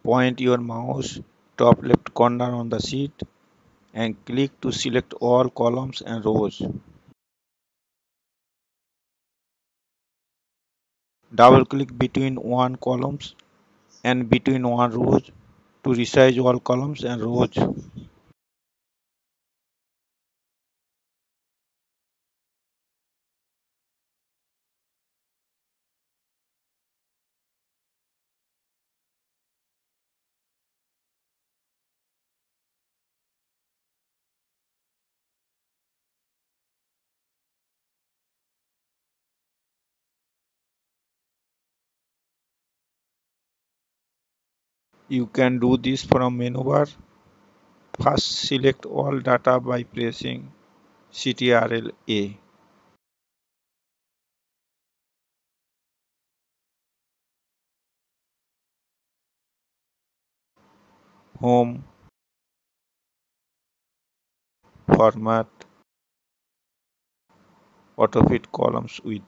Point your mouse top left corner on the sheet and click to select all columns and rows. Double click between one columns and between one rows to resize all columns and rows. You can do this from menu bar. First select all data by pressing Ctrl A. Home, Format, Autofit columns with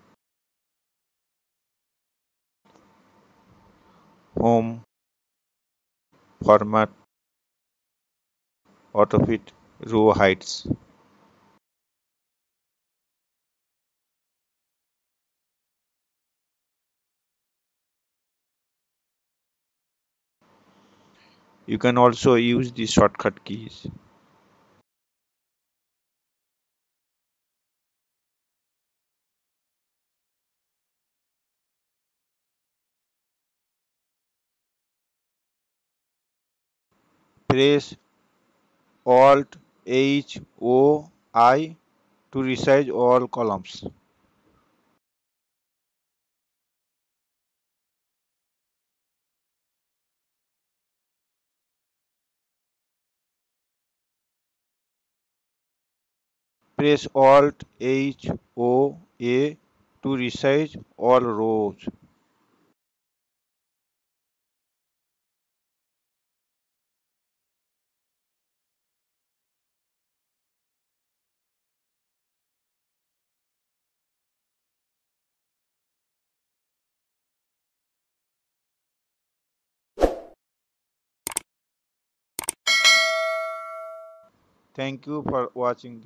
Home, Format, Autofit row heights. You can also use the shortcut keys. Press Alt H O I to resize all columns. Press Alt H O A to resize all rows. Thank you for watching.